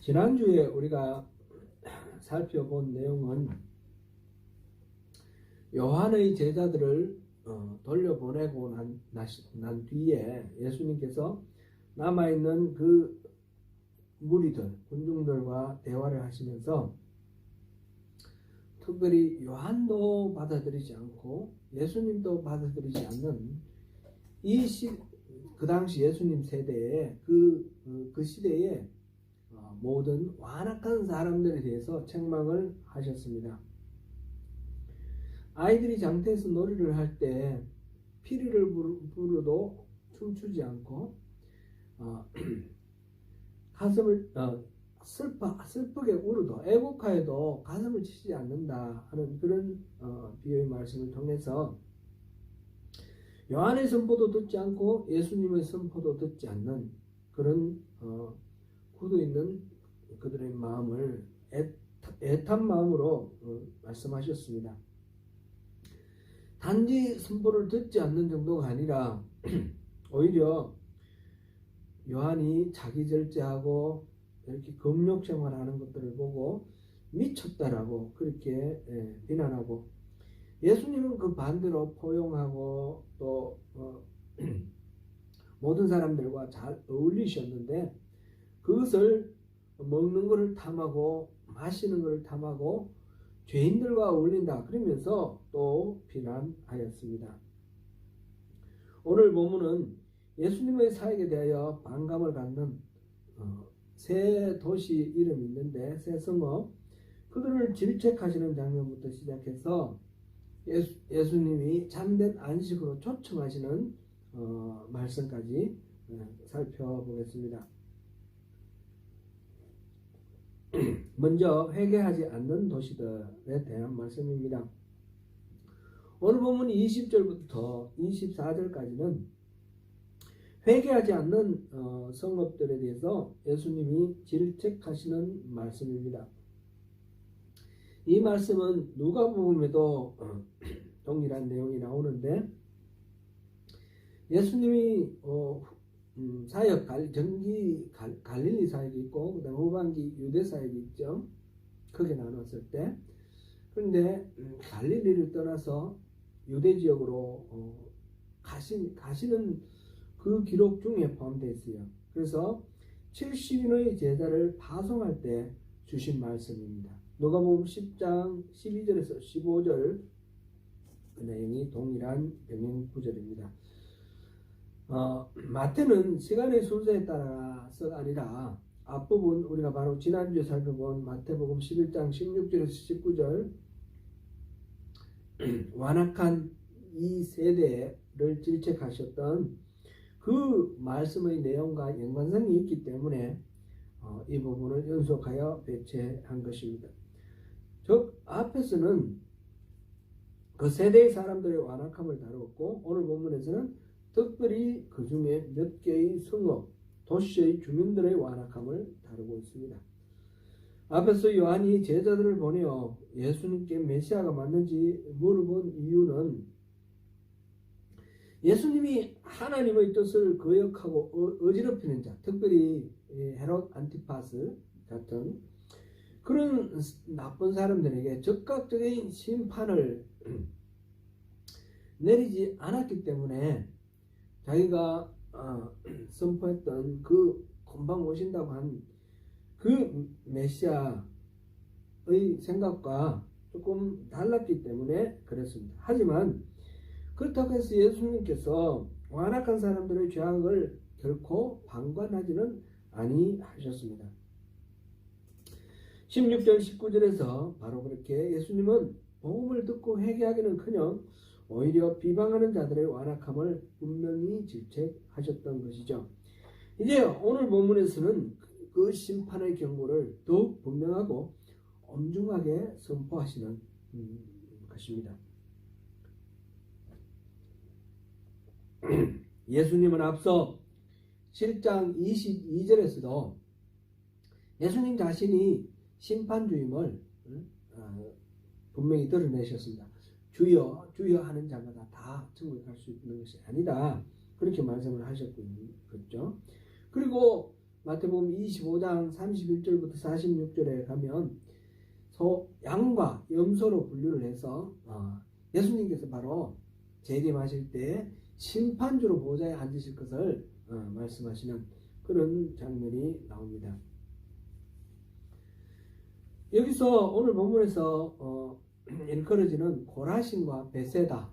지난주에 우리가 살펴본 내용은 요한의 제자들을 돌려보내고 난 뒤에 예수님께서 남아있는 그 무리들, 군중들과 대화를 하시면서 특별히 요한도 받아들이지 않고 예수님도 받아들이지 않는 그 당시 예수님 세대에 그 시대에 모든 완악한 사람들에 대해서 책망을 하셨습니다. 아이들이 장터에서 놀이를 할 때 피리를 부르도 춤추지 않고 가슴을 슬프게 울어도 애곡하여도 가슴을 치지 않는다 하는 그런 비유의 말씀을 통해서 요한의 선포도 듣지 않고 예수님의 선포도 듣지 않는 그런 굳어 있는 그들의 마음을 애탄 마음으로 말씀하셨습니다. 단지 선포를 듣지 않는 정도가 아니라 오히려 요한이 자기 절제하고 이렇게 금욕 생활하는 것들을 보고 미쳤다라고 그렇게 비난하고, 예수님은 그 반대로 포용하고 또 모든 사람들과 잘 어울리셨는데 그것을 먹는 것을 탐하고 마시는 것을 탐하고 죄인들과 어울린다 그러면서 또 비난하였습니다. 오늘 본문은 예수님의 사역에 대하여 반감을 갖는 세 도시 이름이 있는데 세 성읍, 그들을 질책하시는 장면부터 시작해서 예수님이 참된 안식으로 초청하시는 말씀까지 살펴보겠습니다. 먼저 회개하지 않는 도시들에 대한 말씀입니다. 오늘 본문 20절부터 24절까지는 회개하지 않는 성읍들에 대해서 예수님이 질책하시는 말씀입니다. 이 말씀은 누가복음에도 동일한 내용이 나오는데, 예수님이 사역 전기 갈릴리 사역이 있고 그다음 후반기 유대 사역이 있죠. 크게 나눴을 때. 그런데 갈릴리를 떠나서 유대 지역으로 가시는 그 기록 중에 포함되어 있어요. 그래서 70인의 제자를 파송할 때 주신 말씀입니다. 누가복음 10장 12절에서 15절 그 내용이 동일한 병행 구절입니다. 마태는 시간의 순서에 따라서 아니라 앞부분 우리가 바로 지난주에 살펴본 마태복음 11장 16절에서 19절 완악한 이 세대를 질책하셨던 그 말씀의 내용과 연관성이 있기 때문에 이 부분을 연속하여 배치한 것입니다. 즉 앞에서는 그 세대의 사람들의 완악함을 다루었고, 오늘 본문에서는 특별히 그 중에 몇 개의 성읍, 도시의 주민들의 완악함을 다루고 있습니다. 앞에서 요한이 제자들을 보내어 예수님께 메시아가 맞는지 물어본 이유는 예수님이 하나님의 뜻을 거역하고 어지럽히는 자, 특별히 헤롯 안티파스 같은 그런 나쁜 사람들에게 즉각적인 심판을 내리지 않았기 때문에 자기가 선포했던 그 금방 오신다고 한 그 메시아의 생각과 조금 달랐기 때문에 그랬습니다. 하지만 그렇다고 해서 예수님께서 완악한 사람들의 죄악을 결코 방관하지는 아니하셨습니다. 16절 19절에서 바로 그렇게 예수님은 복음을 듣고 회개하기는커녕 오히려 비방하는 자들의 완악함을 분명히 질책하셨던 것이죠. 이제 오늘 본문에서는 그 심판의 경고를 더욱 분명하고 엄중하게 선포하시는 것입니다. 예수님은 앞서 7장 22절에서도 예수님 자신이 심판주임을 분명히 드러내셨습니다. 주여 주여 하는 자마다 다 천국에 갈 수 있는 것이 아니다, 그렇게 말씀을 하셨거든요. 그렇죠? 그리고 마태복음 25장 31절부터 46절에 가면 양과 염소로 분류를 해서 예수님께서 바로 재림하실 때 심판주로 보좌에 앉으실 것을 말씀하시는 그런 장면이 나옵니다. 여기서 오늘 본문에서 일컬어지는 고라신과 베세다,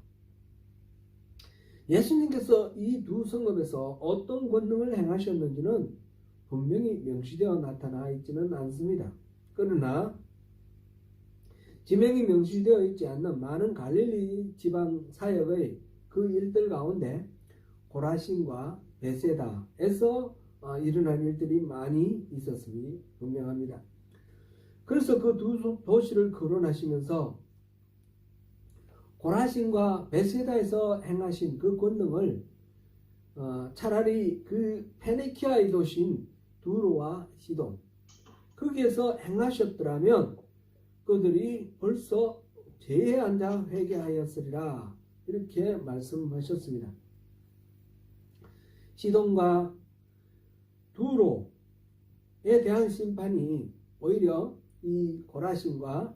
예수님께서 이 두 성읍에서 어떤 권능을 행하셨는지는 분명히 명시되어 나타나 있지는 않습니다. 그러나 지명이 명시되어 있지 않는 많은 갈릴리 지방 사역의 그 일들 가운데 고라신과 베세다에서 일어난 일들이 많이 있었음이 분명합니다. 그래서 그 두 도시를 거론하시면서 고라신과 베세다에서 행하신 그 권능을 차라리 그 페니키아의 도시인 두로와 시돈 거기에서 행하셨더라면 그들이 벌써 죄에 앉아 회개하였으리라, 이렇게 말씀하셨습니다. 시돈과 두로에 대한 심판이 오히려 이 고라신과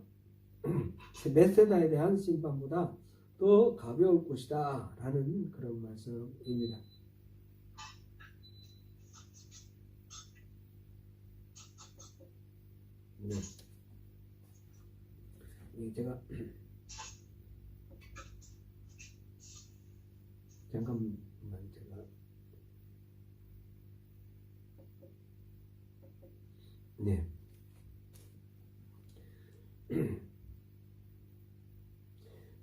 베세다에 대한 심판보다 더 가벼울 것이다 라는 그런 말씀입니다. 네. 제가 잠깐만 제가 네.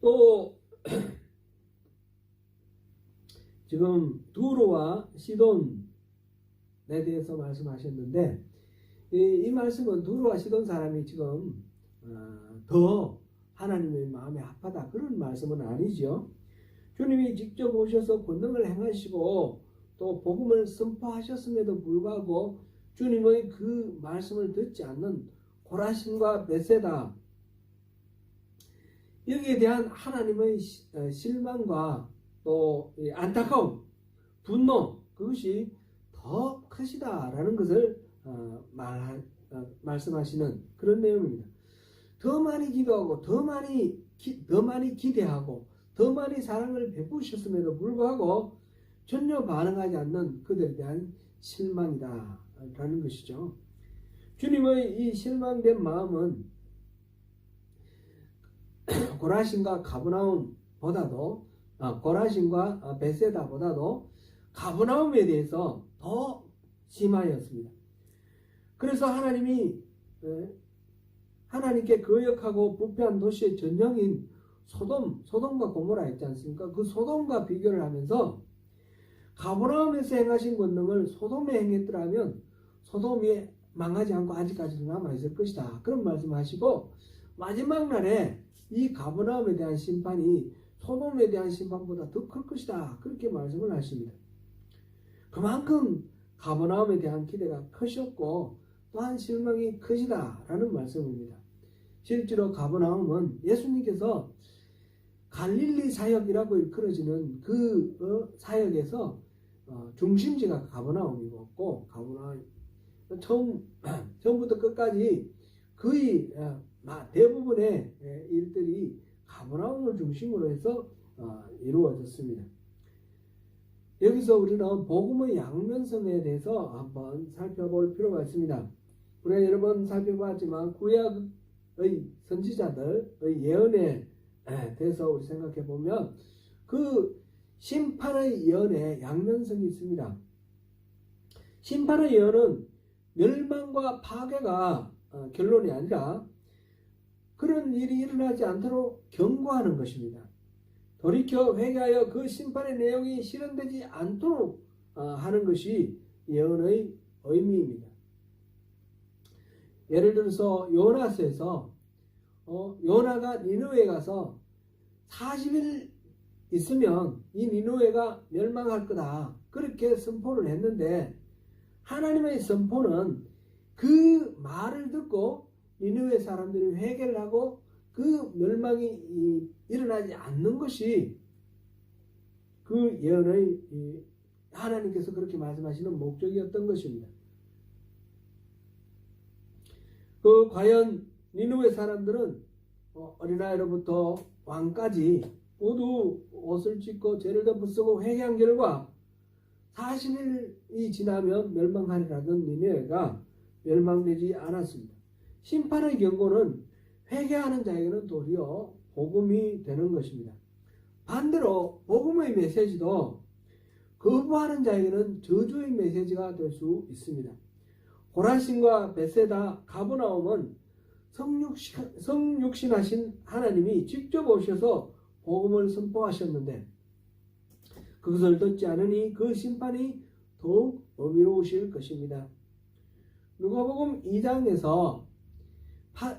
또 지금 두로와 시돈에 대해서 말씀하셨는데 이 말씀은 두로와 시돈 사람이 지금 더 하나님의 마음에 합하다 그런 말씀은 아니죠. 주님이 직접 오셔서 권능을 행하시고 또 복음을 선포하셨음에도 불구하고 주님의 그 말씀을 듣지 않는 고라신과 베세다, 여기에 대한 하나님의 실망과 또 안타까움, 분노, 그것이 더 크시다라는 것을 말씀하시는 그런 내용입니다. 더 많이 기도하고 더 많이 기대하고 더 많이 사랑을 베푸셨음에도 불구하고 전혀 반응하지 않는 그들에 대한 실망이다 라는 것이죠. 주님의 이 실망된 마음은 고라신과 가버나움보다도 고라신과 베세다보다도 가버나움에 대해서 더 심하였습니다. 그래서 하나님께 거역하고 부패한 도시의 전형인 소돔과 고모라 있지 않습니까? 그 소돔과 비교를 하면서 가버나움에서 행하신 권능을 소돔에 행했더라면 소돔이 망하지 않고 아직까지도 남아있을 것이다, 그런 말씀하시고 마지막 날에 이 가버나움에 대한 심판이 소돔에 대한 심판보다 더 클 것이다, 그렇게 말씀을 하십니다. 그만큼 가버나움에 대한 기대가 크셨고 또한 실망이 크시다 라는 말씀입니다. 실제로 가버나움은 예수님께서 갈릴리 사역이라고 일컬어지는 그 사역에서 중심지가 가버나움이었고, 가버나움 처음부터 끝까지 거의 대부분의 일들이 가버나움을 중심으로 해서 이루어졌습니다. 여기서 우리는 복음의 양면성에 대해서 한번 살펴볼 필요가 있습니다. 우리가 여러 번 살펴봤지만 구약의 선지자들의 예언에 대해서 우리 생각해 보면 그 심판의 예언에 양면성이 있습니다. 심판의 예언은 멸망과 파괴가 결론이 아니라 그런 일이 일어나지 않도록 경고하는 것입니다. 돌이켜 회개하여 그 심판의 내용이 실현되지 않도록 하는 것이 예언의 의미입니다. 예를 들어서 요나서에서 요나가 니느웨에 가서 40일 있으면 이 니느웨가 멸망할 거다, 그렇게 선포를 했는데 하나님의 선포는 그 말을 듣고 니느웨 사람들이 회개를 하고 그 멸망이 일어나지 않는 것이 그 예언의 하나님께서 그렇게 말씀하시는 목적이었던 것입니다. 과연 니느웨 사람들은 어린아이로부터 왕까지 모두 옷을 찢고 죄를 덮어쓰고 회개한 결과 40일이 지나면 멸망하리라던 니느웨가 멸망되지 않았습니다. 심판의 경고는 회개하는 자에게는 도리어 복음이 되는 것입니다. 반대로 복음의 메시지도 거부하는 자에게는 저주의 메시지가 될 수 있습니다. 고라신과 벳세다, 가버나움은 성육신하신 하나님이 직접 오셔서 복음을 선포하셨는데 그것을 듣지 않으니 그 심판이 더욱 어미로우실 것입니다. 누가복음 2장에서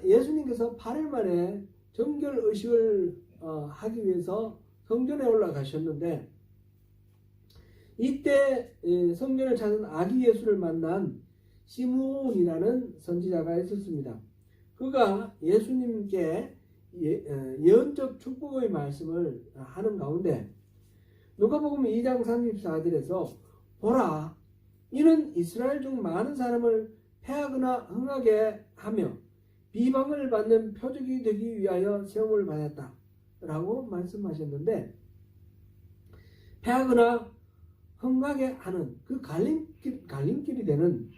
예수님께서 8일 만에 정결의식을 하기 위해서 성전에 올라가셨는데 이때 성전을 찾은 아기 예수를 만난 시므온이라는 선지자가 있었습니다. 그가 예수님께 예언적 축복의 말씀을 하는 가운데 누가복음 2장 34절에서 보라, 이는 이스라엘 중 많은 사람을 패하거나 흥하게 하며 비방을 받는 표적이 되기 위하여 세움을 받았다 라고 말씀하셨는데, 패하거나 흥하게 하는 그 갈림길이 되는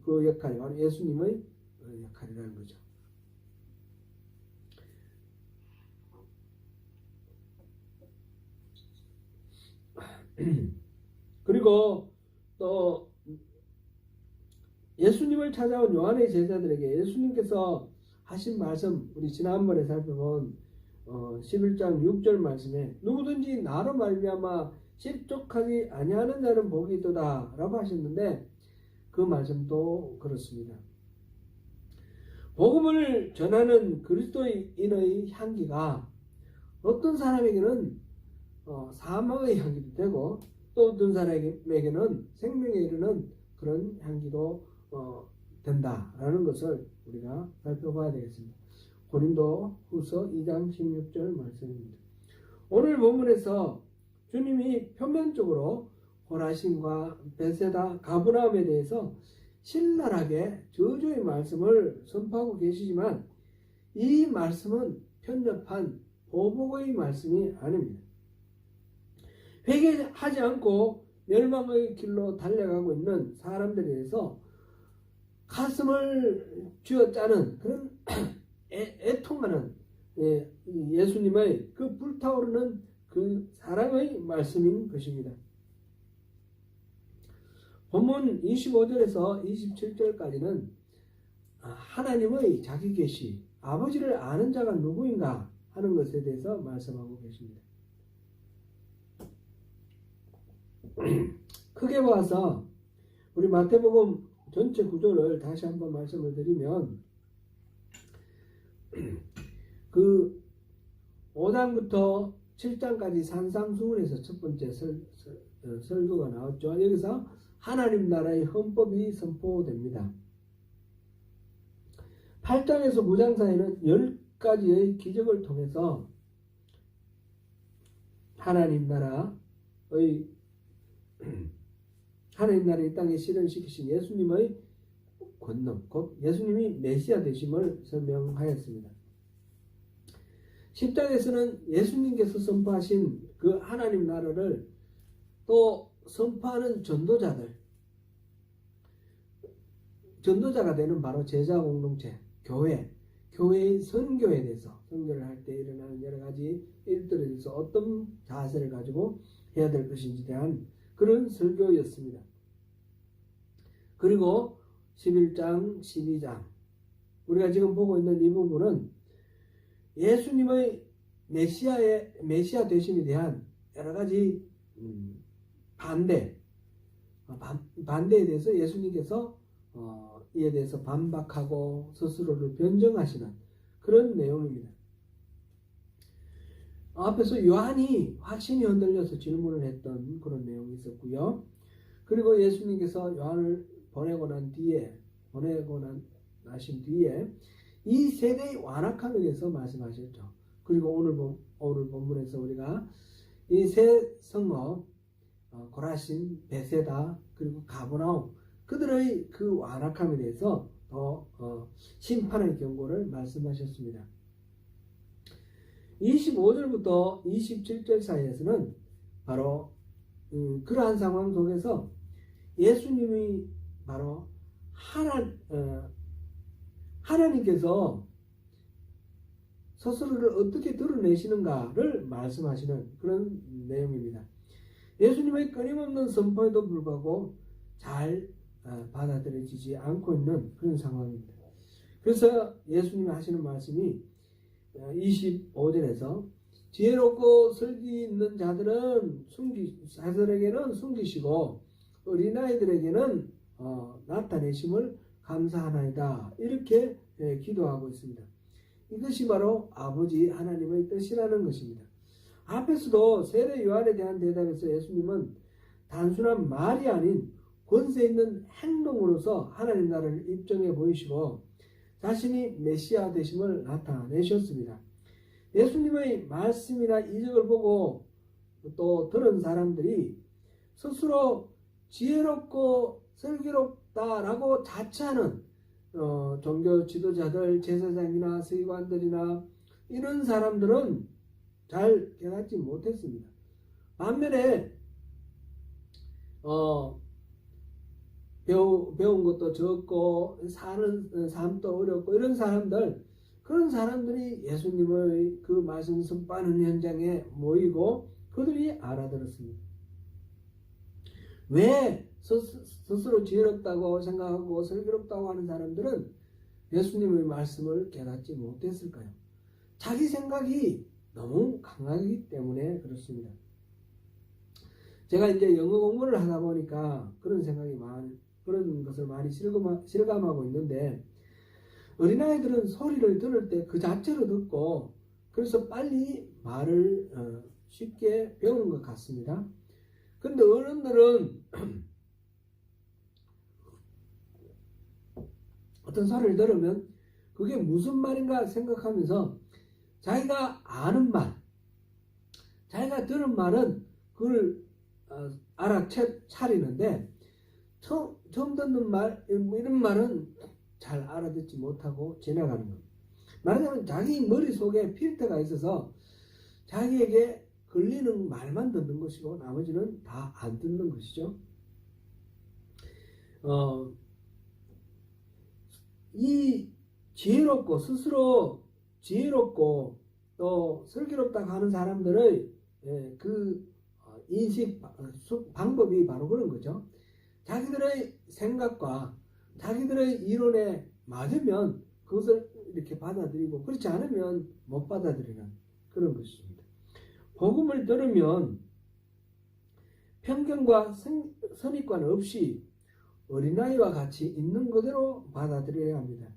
그 역할이 바로 예수님의 역할이라는 거죠. 그리고 또 예수님을 찾아온 요한의 제자들에게 예수님께서 하신 말씀, 우리 지난번에 살펴본 11장 6절 말씀에 누구든지 나로 말미암아 실족하지 아니하는 자는 복이 있도다 라고 하셨는데 그 말씀도 그렇습니다. 복음을 전하는 그리스도인의 향기가 어떤 사람에게는 사망의 향기도 되고 또 어떤 사람에게는 생명에 이르는 그런 향기도 된다라는 것을 우리가 살펴봐야 되겠습니다. 고린도 후서 2장 16절 말씀입니다. 오늘 본문에서 주님이 표면적으로 고라신과 벳세다, 가버나움에 대해서 신랄하게 저주의 말씀을 선포하고 계시지만 이 말씀은 편협한 보복의 말씀이 아닙니다. 회개하지 않고 멸망의 길로 달려가고 있는 사람들에 대해서 가슴을 쥐어짜는 그런 애통하는 예수님의 그 불타오르는 그 사랑의 말씀인 것입니다. 본문 25절에서 27절까지는 하나님의 자기 계시, 아버지를 아는 자가 누구인가 하는 것에 대해서 말씀하고 계십니다. 크게 봐서 우리 마태복음 전체 구조를 다시 한번 말씀을 드리면 그 5장부터 7장까지 산상수훈에서 첫 번째 설교가 나왔죠. 여기서 하나님 나라의 헌법이 선포됩니다. 8장에서 9장 사이는 10가지의 기적을 통해서 하나님 나라의 이 땅에 실현시키신 예수님의 권능, 곧 예수님이 메시아 되심을 설명하였습니다. 10장에서는 예수님께서 선포하신 그 하나님 나라를 또 선포하는 전도자가 되는 바로 제자 공동체, 교회의 선교에 대해서 선교를 할 때 일어나는 여러 가지 일들에 대해서 어떤 자세를 가지고 해야 될 것인지에 대한 그런 설교였습니다. 그리고 11장, 12장 우리가 지금 보고 있는 이 부분은 예수님의 메시아 되심에 대한 여러 가지 반대에 대해서 예수님께서 이에 대해서 반박하고 스스로를 변증하시는 그런 내용입니다. 앞에서 요한이 확신이 흔들려서 질문을 했던 그런 내용이 있었고요. 그리고 예수님께서 요한을 보내고 나신 뒤에 이 세대의 완악함에 대해서 말씀하셨죠. 그리고 오늘 본문에서 우리가 이 세 성읍 고라신, 벳세다 그리고 가버나움 그들의 그 완악함에 대해서 더 심판의 경고를 말씀하셨습니다. 25절부터 27절 사이에서는 바로 그러한 상황 속에서 예수님이 바로 하나님께서 스스로를 어떻게 드러내시는가를 말씀하시는 그런 내용입니다. 예수님의 끊임없는 선포에도 불구하고 잘 받아들여지지 않고 있는 그런 상황입니다. 그래서 예수님이 하시는 말씀이 25절에서 지혜롭고 설기 있는 자들에게는 숨기시고 어린아이들에게는 나타내심을 감사하나이다. 이렇게 기도하고 있습니다. 이것이 바로 아버지 하나님의 뜻이라는 것입니다. 앞에서도 세례 요한에 대한 대답에서 예수님은 단순한 말이 아닌 권세 있는 행동으로서 하나님 나라를 입증해 보이시고 자신이 메시아 되심을 나타내셨습니다. 예수님의 말씀이나 이적을 보고 또 들은 사람들이 스스로 지혜롭고 슬기롭다라고 자처하는 종교 지도자들, 제사장이나 서기관들이나 이런 사람들은 잘 깨닫지 못했습니다. 반면에 배운 것도 적고 사는 삶도 어렵고 이런 사람들, 그런 사람들이 예수님의 그 말씀 선포하는 현장에 모이고 그들이 알아들었습니다. 왜 스스로 지혜롭다고 생각하고 슬기롭다고 하는 사람들은 예수님의 말씀을 깨닫지 못했을까요? 자기 생각이 너무 강하기 때문에 그렇습니다. 제가 이제 영어 공부를 하다 보니까 그런 것을 많이 실감하고 있는데, 어린아이들은 소리를 들을 때 그 자체로 듣고 그래서 빨리 말을 쉽게 배우는 것 같습니다. 그런데 어른들은 어떤 소리를 들으면 그게 무슨 말인가 생각하면서 자기가 아는 말, 자기가 들은 말은 그걸 알아차리는데 처음 듣는 말, 이런 말은 잘 알아듣지 못하고 지나가는 겁니다. 말하자면 자기 머릿속에 필터가 있어서 자기에게 걸리는 말만 듣는 것이고 나머지는 다 안 듣는 것이죠. 이 지혜롭고 스스로 지혜롭고 또 슬기롭다고 하는 사람들의 그 인식 방법이 바로 그런 거죠. 자기들의 생각과 자기들의 이론에 맞으면 그것을 이렇게 받아들이고 그렇지 않으면 못 받아들이는 그런 것입니다. 복음을 들으면 편견과 선입관 없이 어린아이와 같이 있는 그대로 받아들여야 합니다.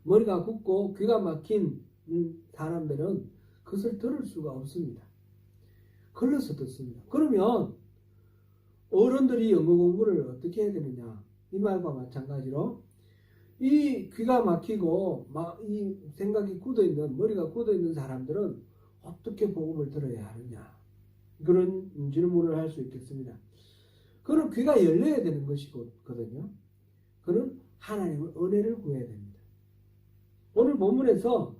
머리가 굳고 귀가 막힌 사람들은 그것을 들을 수가 없습니다. 걸러서 듣습니다. 그러면 어른들이 영어 공부를 어떻게 해야 되느냐, 이 말과 마찬가지로 이 귀가 막히고 이 생각이 굳어있는, 머리가 굳어있는 사람들은 어떻게 복음을 들어야 하느냐, 그런 질문을 할 수 있겠습니다. 그는 귀가 열려야 되는 것이거든요. 그는 하나님의 은혜를 구해야 됩니다. 오늘 본문에서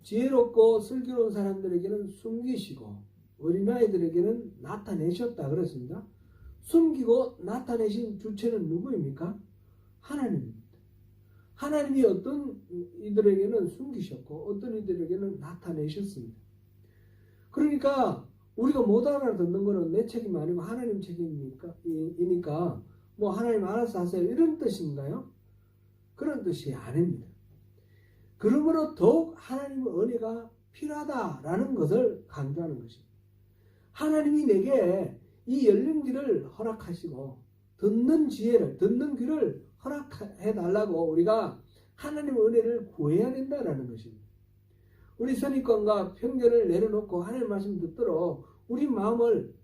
지혜롭고 슬기로운 사람들에게는 숨기시고 어린아이들에게는 나타내셨다 그랬습니다. 숨기고 나타내신 주체는 누구입니까? 하나님입니다. 하나님이 어떤 이들에게는 숨기셨고 어떤 이들에게는 나타내셨습니다. 그러니까 우리가 못 알아듣는 것은 내 책임이 아니고 하나님 책임이니까 뭐 하나님 알아서 하세요, 이런 뜻인가요? 그런 뜻이 아닙니다. 그러므로 더욱 하나님의 은혜가 필요하다라는 것을 강조하는 것입니다. 하나님이 내게 이 열린 길을 허락하시고 듣는 지혜를, 듣는 귀를 허락해 달라고 우리가 하나님의 은혜를 구해야 된다라는 것입니다. 우리 선입관과 편견을 내려놓고 하나님 말씀 듣도록 우리 마음을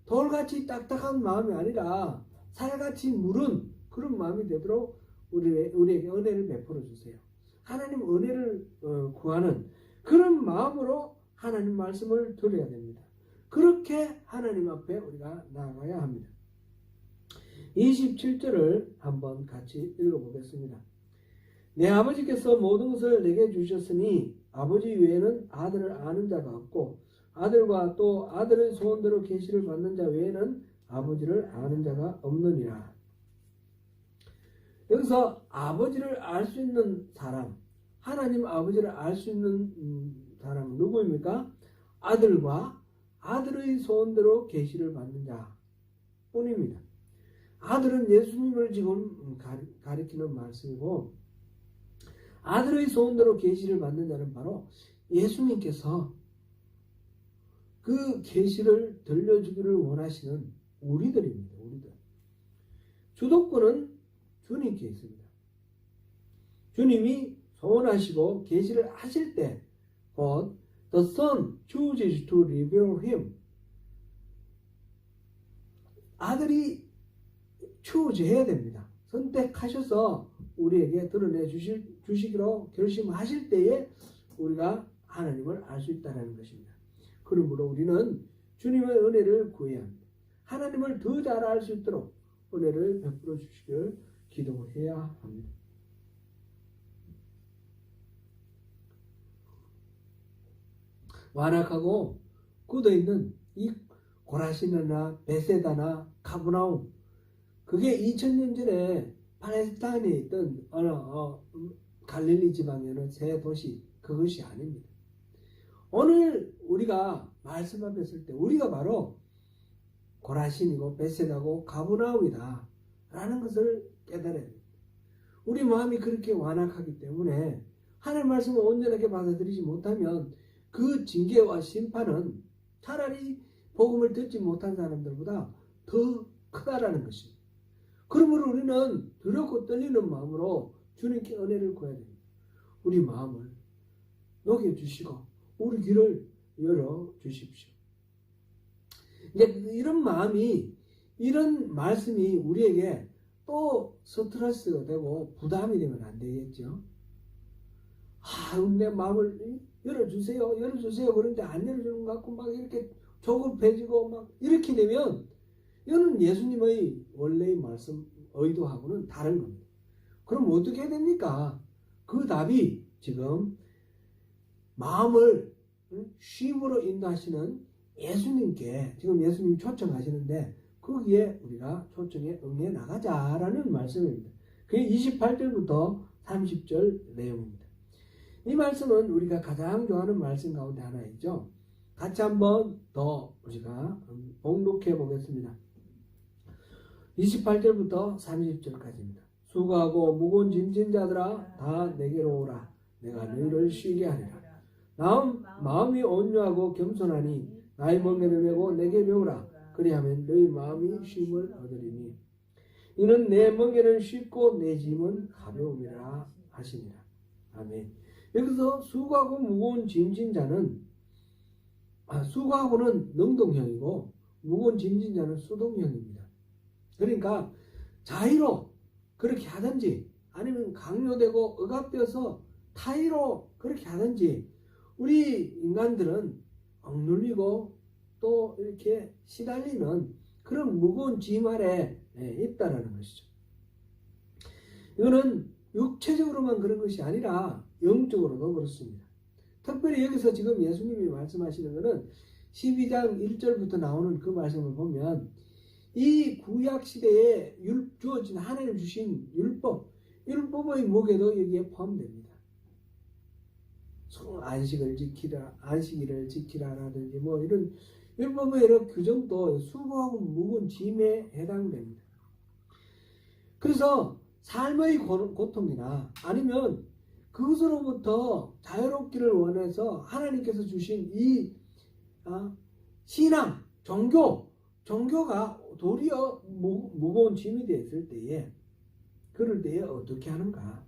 돌같이 딱딱한 마음이 아니라 살같이 무른 그런 마음이 되도록 우리에게 은혜를 베풀어 주세요. 하나님 은혜를 구하는 그런 마음으로 하나님 말씀을 들어야 됩니다. 그렇게 하나님 앞에 우리가 나아가야 합니다. 27절을 한번 같이 읽어보겠습니다. 내 아버지께서 모든 것을 내게 주셨으니 아버지 외에는 아들을 아는 자가 없고 아들과 또 아들의 소원대로 계시를 받는 자 외에는 아버지를 아는 자가 없느니라. 여기서 아버지를 알 수 있는 사람, 하나님 아버지를 알 수 있는 사람은 누구입니까? 아들과 아들의 소원대로 계시를 받는 자 뿐입니다. 아들은 예수님을 지금 가리키는 말씀이고 아들의 소원대로 계시를 받는 자는 바로 예수님께서 그 계시를 들려주기를 원하시는 우리들입니다. 우리들. 주도권은 주님께 있습니다. 주님이 소원하시고 계시를 하실 때 곧 The Son chooses to reveal Him. 아들이 choose 해야 됩니다. 선택하셔서 우리에게 드러내 주시기로 결심하실 때에 우리가 하나님을 알 수 있다는 것입니다. 그러므로 우리는 주님의 은혜를 구해야 합니다. 하나님을 더 잘 알 수 있도록 은혜를 베풀어 주시길 기도해야 합니다. 완악하고 굳어있는 이 고라시나나 베세다나 카브나움, 그게 2000년 전에 팔레스타인에 있던 갈릴리 지방에 있는 새 도시, 그것이 아닙니다. 오늘 우리가 말씀 앞에 설 때 우리가 바로 고라신이고 베세다고 가브나움이다 라는 것을 깨달아야 됩니다. 우리 마음이 그렇게 완악하기 때문에 하나님 말씀을 온전하게 받아들이지 못하면 그 징계와 심판은 차라리 복음을 듣지 못한 사람들보다 더 크다라는 것입니다. 그러므로 우리는 두렵고 떨리는 마음으로 주님께 은혜를 구해야 됩니다. 우리 마음을 녹여주시고 우리 귀를 열어주십시오. 이제 이런 마음이, 이런 말씀이 우리에게 또 스트레스가 되고 부담이 되면 안 되겠죠. 내 마음을 열어주세요. 그런데 안 열어주는 것 같고 막 이렇게 조급해지고 막 이렇게 되면 이거는 예수님의 원래의 말씀 의도하고는 다른 겁니다. 그럼 어떻게 해야 됩니까? 그 답이 지금 마음을 쉼으로 인도하시는 예수님께 지금 예수님이 초청하시는데 거기에 우리가 초청에 응해 나가자라는 말씀입니다. 그게 28절부터 30절 내용입니다. 이 말씀은 우리가 가장 좋아하는 말씀 가운데 하나이죠. 같이 한번 더 우리가 봉독해 보겠습니다. 28절부터 30절까지입니다. 수고하고 무거운 짐진 자들아 다 내게로 오라. 내가 너희를 쉬게 하리라. 마음이 온유하고 겸손하니 나의 멍에를 메고 내게 배우라. 그리하면 너희 마음이 쉼을 얻으리니 이는 내 멍에는 쉽고 내 짐은 가벼움이라 하시니라. 아멘. 여기서 수고하고 무거운 짐진 자는 수고하고는 능동형이고 무거운 짐진 자는 수동형입니다. 그러니까 자의로 그렇게 하든지 아니면 강요되고 억압되어서 타의로 그렇게 하든지 우리 인간들은 억눌리고 또 이렇게 시달리는 그런 무거운 짐 아래 있다라는 것이죠. 이거는 육체적으로만 그런 것이 아니라 영적으로도 그렇습니다. 특별히 여기서 지금 예수님이 말씀하시는 것은 12장 1절부터 나오는 그 말씀을 보면 이 구약시대에 주어진 하나님 주신 율법의 목에도 여기에 포함됩니다. 안식일을 지키라라든지 뭐 이런 율법의 여러 규정도 수고하고 무거운 짐에 해당됩니다. 그래서 삶의 고통이나 아니면 그것으로부터 자유롭기를 원해서 하나님께서 주신 이 신앙, 종교가 도리어 무거운 짐이 되었을 때에 그럴 때에 어떻게 하는가?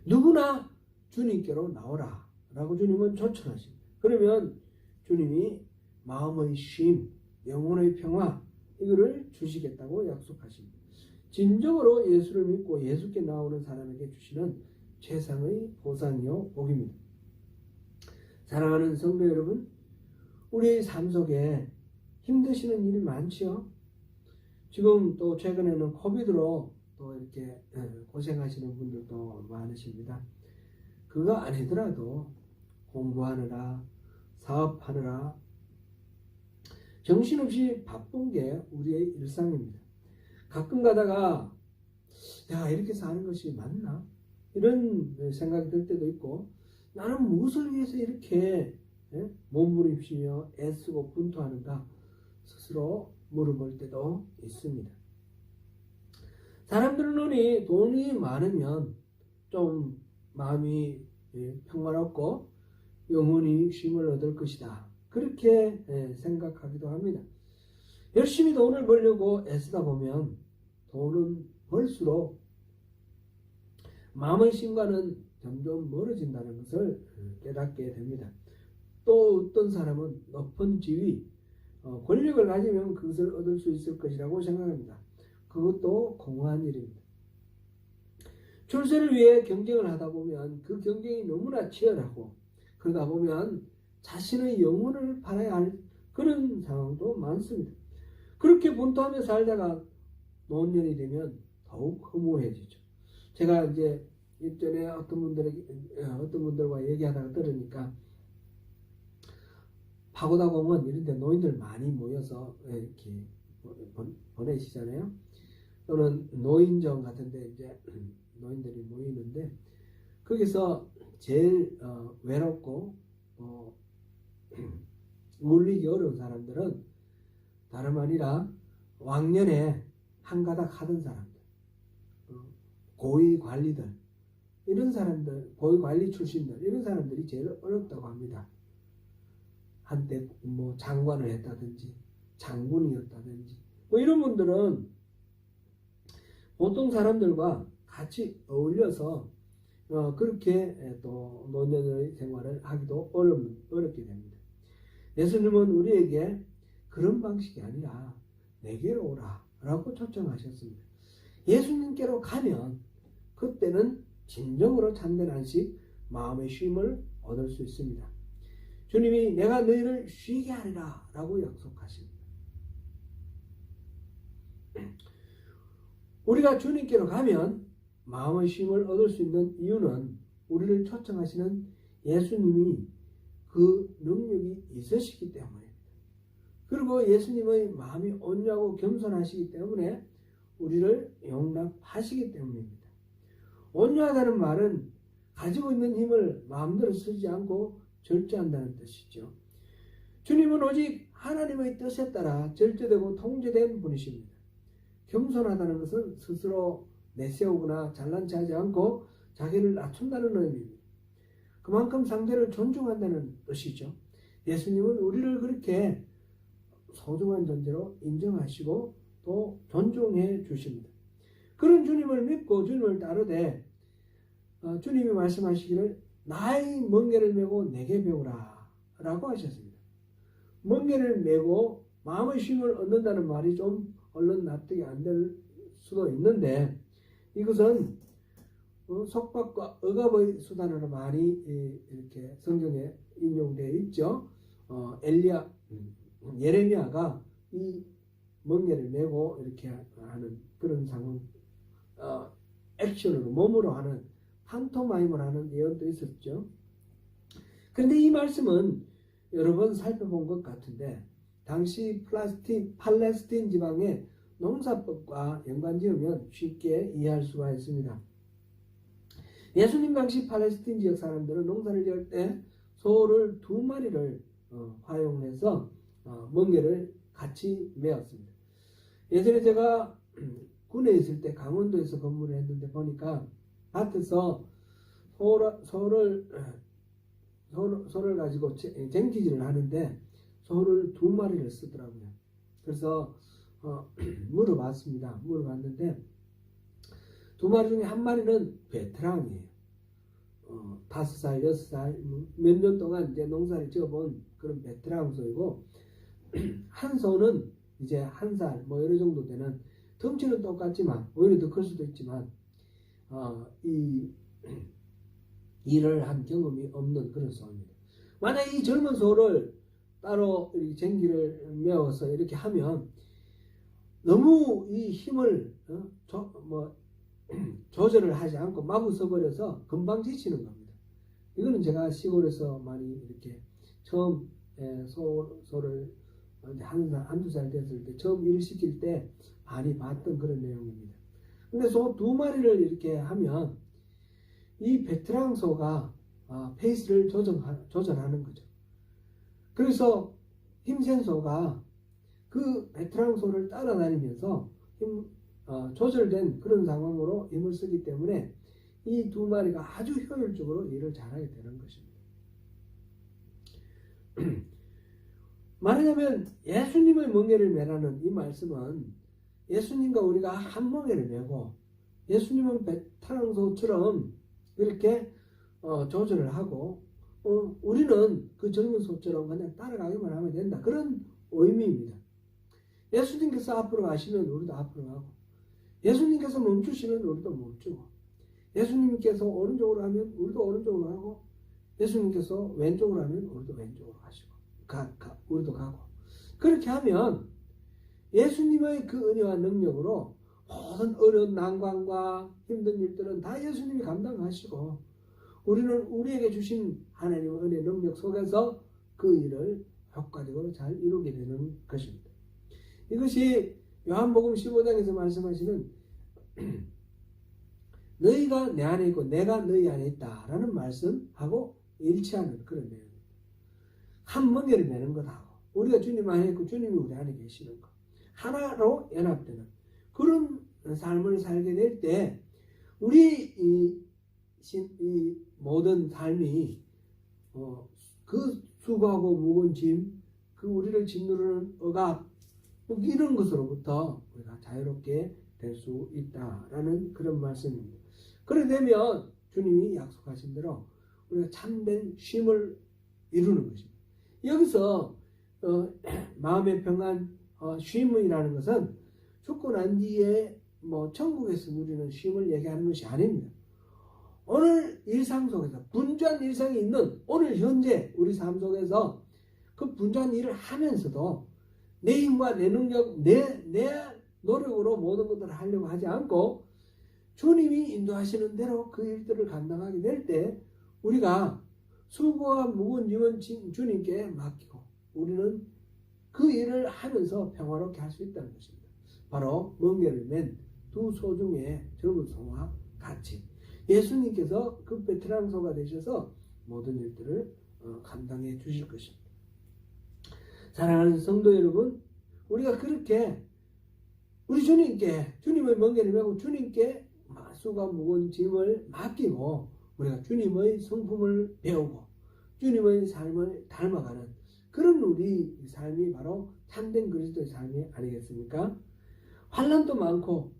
누구나 주님께로 나오라 라고 주님은 초청하십니다. 그러면 주님이 마음의 쉼, 영혼의 평화 이거를 주시겠다고 약속하십니다. 진정으로 예수를 믿고 예수께 나오는 사람에게 주시는 최상의 보상이요 복입니다. 사랑하는 성도 여러분, 우리의 삶 속에 힘드시는 일이 많지요. 지금 또 최근에는 코비드로 또 이렇게 고생하시는 분들도 많으십니다. 그거 아니더라도 공부하느라 사업하느라 정신없이 바쁜 게 우리의 일상입니다. 가끔 가다가 야, 이렇게 사는 것이 맞나? 이런 생각이 들 때도 있고, 나는 무엇을 위해서 이렇게 몸부림치며 애쓰고 분투하는가 스스로 물어볼 때도 있습니다. 사람들은 돈이 많으면 좀 마음이 평화롭고 영혼이 쉼을 얻을 것이다, 그렇게 생각하기도 합니다. 열심히 돈을 벌려고 애쓰다 보면 돈은 벌수록 마음의 쉼과는 점점 멀어진다는 것을 깨닫게 됩니다. 또 어떤 사람은 높은 지위, 권력을 가지면 그것을 얻을 수 있을 것이라고 생각합니다. 그것도 공허한 일입니다. 출세를 위해 경쟁을 하다 보면 그 경쟁이 너무나 치열하고, 그러다 보면 자신의 영혼을 팔아야 할 그런 상황도 많습니다. 그렇게 분투하며 살다가 노년이 되면 더욱 허무해지죠. 제가 이제 예전에 어떤 분들과 얘기하다가 들으니까, 파고다 공원 이런 데 노인들 많이 모여서 이렇게 보내시잖아요. 또는 노인정 같은 데 이제 노인들이 모이는데, 거기서 제일 외롭고 물리기 어려운 사람들은 다름 아니라 왕년에 한가닥 하던 사람들, 고위 관리들, 이런 사람들, 고위 관리 출신들, 이런 사람들이 제일 어렵다고 합니다. 한때 뭐 장관을 했다든지 장군이었다든지 이런 분들은 보통 사람들과 같이 어울려서 그렇게 또 노년의 생활을 하기도 어렵게 됩니다. 예수님은 우리에게 그런 방식이 아니라 내게로 오라 라고 초청하셨습니다. 예수님께로 가면 그때는 진정으로 참된 안식, 마음의 쉼을 얻을 수 있습니다. 주님이 내가 너희를 쉬게 하리라 라고 약속하십니다. 우리가 주님께로 가면 마음의 쉼을 얻을 수 있는 이유는 우리를 초청하시는 예수님이 그 능력이 있으시기 때문입니다. 그리고 예수님의 마음이 온유하고 겸손하시기 때문에 우리를 용납하시기 때문입니다. 온유하다는 말은 가지고 있는 힘을 마음대로 쓰지 않고 절제한다는 뜻이죠. 주님은 오직 하나님의 뜻에 따라 절제되고 통제된 분이십니다. 겸손하다는 것은 스스로 내세우거나 잘난 체하지 않고 자기를 낮춘다는 의미입니다. 그만큼 상대를 존중한다는 뜻이죠. 예수님은 우리를 그렇게 소중한 존재로 인정하시고 또 존중해 주십니다. 그런 주님을 믿고 주님을 따르되 주님이 말씀하시기를 나의 멍에를 메고 내게 배우라 라고 하셨습니다. 멍에를 메고 마음의 쉼을 얻는다는 말이 좀 얼른 납득이 안 될 수도 있는데, 이것은 속박과 억압의 수단으로 많이 이렇게 성경에 인용되어 있죠. 예레미야가 이 멍에를 메고 이렇게 하는 그런 상황, 액션으로 몸으로 하는 판토마임을 하는 예언도 있었죠. 그런데 이 말씀은 여러 번 살펴본 것 같은데, 당시 팔레스틴 지방의 농사법과 연관지으면 쉽게 이해할 수가 있습니다. 예수님 당시 팔레스틴 지역 사람들은 농사를 지을 때 소를 2마리를 활용해서 멍게를 같이 메었습니다. 예전에 제가 군에 있을 때 강원도에서 근무를 했는데 보니까 밭에서 소를 가지고 쟁기질을 하는데 소를 2마리를 쓰더라고요. 그래서 물어봤는데 2마리 중에 1마리는 베테랑이에요. 5살, 6살, 몇 년 동안 이제 농사를 지어본 그런 베테랑 소이고, 한 소는 이제 1살, 이런 정도 되는, 덩치는 똑같지만, 오히려 더 클 수도 있지만, 이 일을 한 경험이 없는 그런 소입니다. 만약 이 젊은 소를 따로 쟁기를 메어서 이렇게 하면 너무 이 힘을 조절을 하지 않고 마구 써버려서 금방 지치는 겁니다. 이거는 제가 시골에서 많이 이렇게 처음 소를 한두 살 됐을 때 처음 일을 시킬 때 많이 봤던 그런 내용입니다. 근데 소 두 마리를 이렇게 하면 이 베테랑 소가 페이스를 조절하는 거죠. 그래서 힘센 소가 그 베테랑 소를 따라다니면서 조절된 그런 상황으로 힘을 쓰기 때문에 이 두 마리가 아주 효율적으로 일을 잘하게 되는 것입니다. 말하자면 예수님의 멍에를 매라는 이 말씀은 예수님과 우리가 한 멍에를 매고 예수님은 베테랑 소처럼 이렇게 조절을 하고 우리는 그 젊은 소처럼 그냥 따라가기만 하면 된다. 그런 의미입니다. 예수님께서 앞으로 가시면 우리도 앞으로 가고 예수님께서 멈추시면 우리도 멈추고 예수님께서 오른쪽으로 하면 우리도 오른쪽으로 가고 예수님께서 왼쪽으로 하면 우리도 왼쪽으로 가시고 우리도 가고 그렇게 하면 예수님의 그 은혜와 능력으로 모든 어려운 난관과 힘든 일들은 다 예수님이 감당하시고 우리는 우리에게 주신 하나님의 은혜 능력 속에서 그 일을 효과적으로 잘 이루게 되는 것입니다. 이것이 요한복음 15장에서 말씀하시는 너희가 내 안에 있고 내가 너희 안에 있다라는 말씀하고 일치하는 그런 내용입니다. 한 멍에를 매는 것하고 우리가 주님 안에 있고 주님이 우리 안에 계시는 것 하나로 연합되는 그런 삶을 살게 될 때 우리 이 모든 삶이 그 수고하고 무거운 짐, 그 우리를 짓누르는 억압 이런 것으로부터 우리가 자유롭게 될 수 있다라는 그런 말씀입니다. 그래 되면 주님이 약속하신 대로 우리가 참된 쉼을 이루는 것입니다. 여기서 마음의 평안, 쉼이라는 것은 죽고 난 뒤에 천국에서 누리는 쉼을 얘기하는 것이 아닙니다. 오늘 일상 속에서 분주한 일상이 있는 오늘 현재 우리 삶 속에서 그 분주한 일을 하면서도 내 힘과 내 능력, 내 노력으로 모든 것들을 하려고 하지 않고 주님이 인도하시는 대로 그 일들을 감당하게 될 때 우리가 수고와 무거운 짐은 주님께 맡기고 우리는 그 일을 하면서 평화롭게 할 수 있다는 것입니다. 바로 멍게를 맨 두 소 중에 젊은 소와 같이 예수님께서 그 베테랑 소가 되셔서 모든 일들을 감당해 주실 것입니다. 사랑하는 성도 여러분, 우리가 그렇게 우리 주님께 주님의 멍게를 메고 주님께 수고가 무거운 짐을 맡기고 우리가 주님의 성품을 배우고 주님의 삶을 닮아가는 그런 우리 삶이 바로 참된 그리스도의 삶이 아니겠습니까? 환난도 많고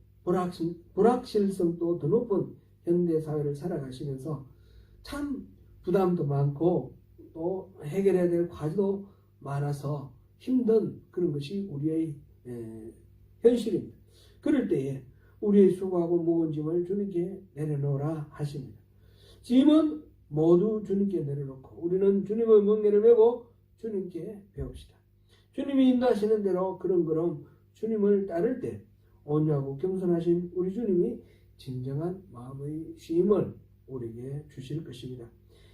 불확실성도 더 높은 현대사회를 살아가시면서 참 부담도 많고 또 해결해야 될 과제도 많아서 힘든 그런 것이 우리의 현실입니다. 그럴 때에 우리의 수고하고 무거운 짐을 주님께 내려놓으라 하십니다. 짐은 모두 주님께 내려놓고 우리는 주님의 멍에를 메고 주님께 배웁시다. 주님이 인도하시는 대로 그럼 주님을 따를 때 온유하고 겸손하신 우리 주님이 진정한 마음의 쉼을 우리에게 주실 것입니다.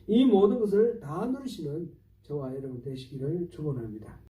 이 모든 것을 다 누리시는 저와 여러분 되시기를 축원합니다.